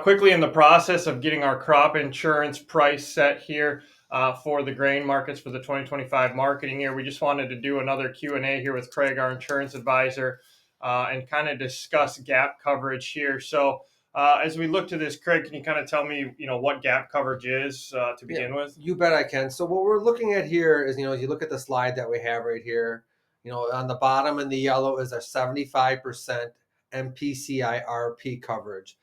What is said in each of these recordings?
quickly in the process of getting our crop insurance price set here for the grain markets for the 2025 marketing year. We just wanted to do another Q&A here with Craig, our insurance advisor, and kind of discuss gap coverage here. So as we look to this, Craig, can you kind of tell me, what gap coverage is to Yeah, begin with? you bet I can. So what we're looking at here is, you look at the slide that we have right here, on the bottom in the yellow is our 75% MPCI RP coverage.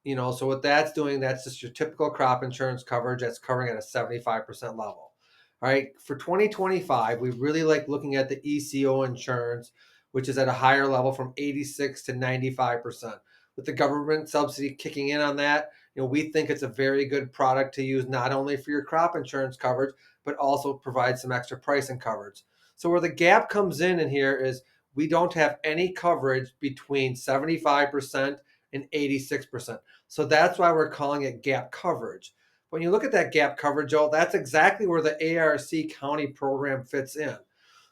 So what that's doing, that's just your typical crop insurance coverage that's covering at a 75% level. All right, for 2025, we really like looking at the ECO insurance, which is at a higher level from 86 to 95%. With the government subsidy kicking in on that, we think it's a very good product to use not only for your crop insurance coverage, but also provide some extra pricing coverage. So where the gap comes in here is we don't have any coverage between 75% and 86%. So that's why we're calling it gap coverage. When you look at that gap coverage, Joe, that's exactly where the ARC County program fits in.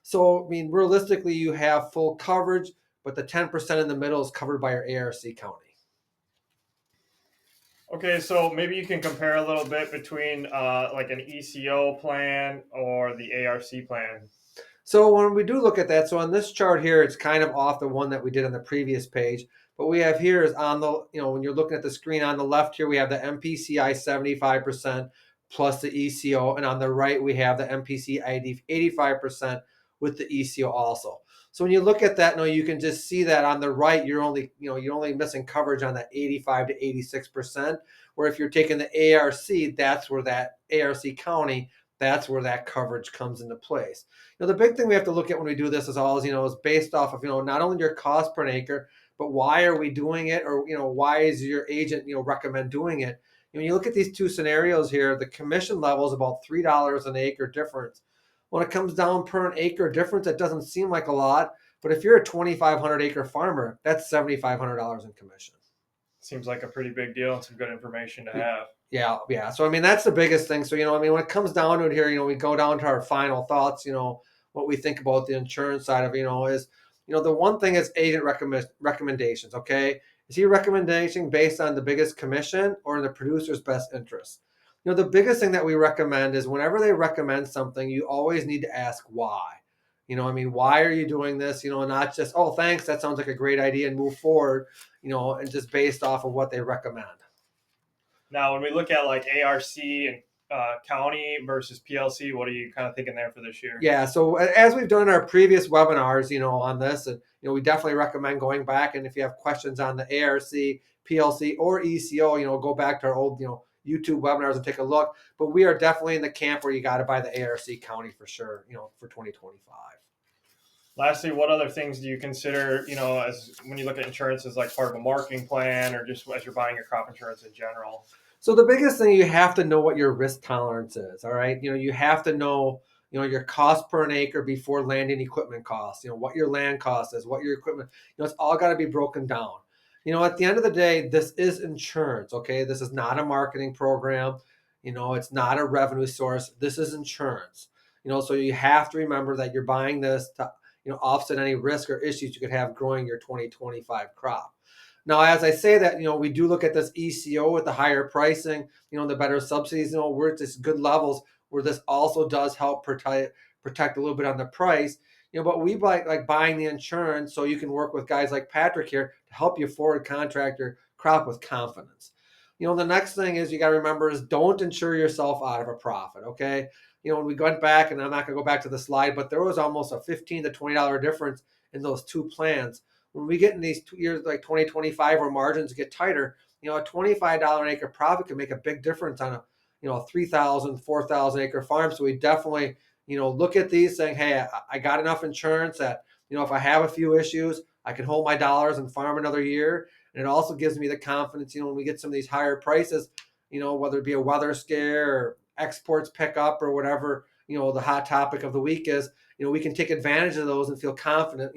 So, I mean, realistically, you have full coverage, but the 10% in the middle is covered by your ARC County. Okay, so maybe you can compare a little bit between like an ECO plan or the ARC plan. So when we do look at that, so on this chart here, it's kind of off the one that we did on the previous page. What we have here is on the, when you're looking at the screen on the left here, we have the MPCI 75% plus the ECO. And on the right, we have the MPCI 85% with the ECO also. So when you look at that, you can just see that on the right, you're only missing coverage on that 85 to 86%. Where if you're taking the ARC, that's where that ARC County, that's where that coverage comes into place. The big thing we have to look at when we do this is based off of, not only your cost per acre, but why are we doing it? Or, why is your agent, recommend doing it? When you look at these two scenarios here, the commission level is about $3 an acre difference. When it comes down per an acre difference, that doesn't seem like a lot. But if you're a 2,500 acre farmer, that's $7,500 in commission. Seems like a pretty big deal and some good information to have. Yeah. So, I mean, that's the biggest thing. So, when it comes down to it here, we go down to our final thoughts, what we think about the insurance side of, is, the one thing is agent recommendations. Okay. Is he recommendation based on the biggest commission or in the producer's best interest? The biggest thing that we recommend is whenever they recommend something, you always need to ask why. Why are you doing this? Not just, oh, thanks, that sounds like a great idea, and move forward, and just based off of what they recommend. Now, when we look at like ARC and county versus PLC, what are you kind of thinking there for this year? Yeah, so as we've done in our previous webinars, on this, and we definitely recommend going back. And if you have questions on the ARC, PLC, or ECO, go back to our old, YouTube webinars and take a look. But we are definitely in the camp where you got to buy the ARC County for sure, for 2025. Lastly, what other things do you consider, as when you look at insurance as like part of a marketing plan or just as you're buying your crop insurance in general? So the biggest thing, you have to know what your risk tolerance is. All right. You have to know, your cost per an acre before land and equipment costs, what your land cost is, what your equipment, it's all got to be broken down. At the end of the day, this is insurance. Okay. This is not a marketing program. It's not a revenue source. This is insurance. So you have to remember that you're buying this to, offset any risk or issues you could have growing your 2025 crop. Now, as I say that, we do look at this ECO with the higher pricing, the better subsidies, we're at this good levels where this also does help protect a little bit on the price. But we like buying the insurance so you can work with guys like Patrick here to help you forward contract your crop with confidence. The next thing is you got to remember is don't insure yourself out of a profit. Okay. When we went back, and I'm not going to go back to the slide, but there was almost a $15 to $20 difference in those two plans. When we get in these 2 years like 2025 where margins get tighter, a $25 an acre profit can make a big difference on a 3,000, 4,000 acre farm. So we definitely look at these saying, hey, I got enough insurance that if I have a few issues, I can hold my dollars and farm another year. And it also gives me the confidence, when we get some of these higher prices, whether it be a weather scare or exports pick up or whatever, the hot topic of the week is, we can take advantage of those and feel confident,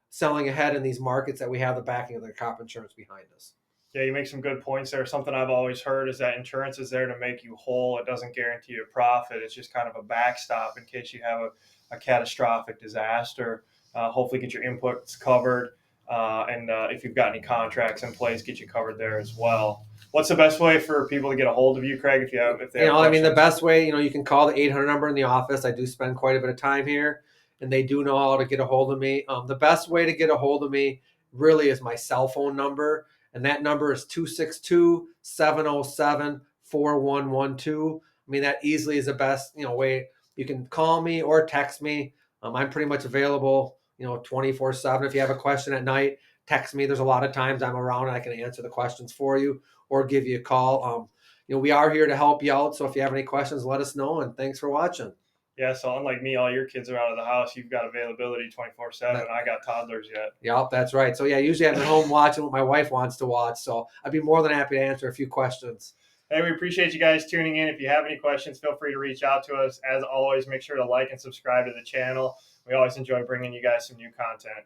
selling ahead in these markets that we have the backing of the crop insurance behind us. Yeah, you make some good points there. Something I've always heard is that insurance is there to make you whole. It doesn't guarantee you a profit. It's just kind of a backstop in case you have a catastrophic disaster. Hopefully, get your inputs covered. And if you've got any contracts in place, get you covered there as well. What's the best way for people to get a hold of you, Craig, if they have I mean, the questions? best way, you can call the 800 number in the office. I do spend quite a bit of time here, and they do know how to get a hold of me. The best way to get a hold of me really is my cell phone number, and that number is 262-707-4112. I mean, that easily is the best, way. You can call me or text me. I'm pretty much available, 24/7. If you have a question at night, text me. There's a lot of times I'm around and I can answer the questions for you or give you a call. We are here to help you out. So if you have any questions, let us know. And thanks for watching. Yeah, so unlike me, all your kids are out of the house. You've got availability 24/7. I got toddlers yet. Yep, that's right. So yeah, usually I'm at home watching what my wife wants to watch. So I'd be more than happy to answer a few questions. Hey, we appreciate you guys tuning in. If you have any questions, feel free to reach out to us. As always, make sure to like and subscribe to the channel. We always enjoy bringing you guys some new content.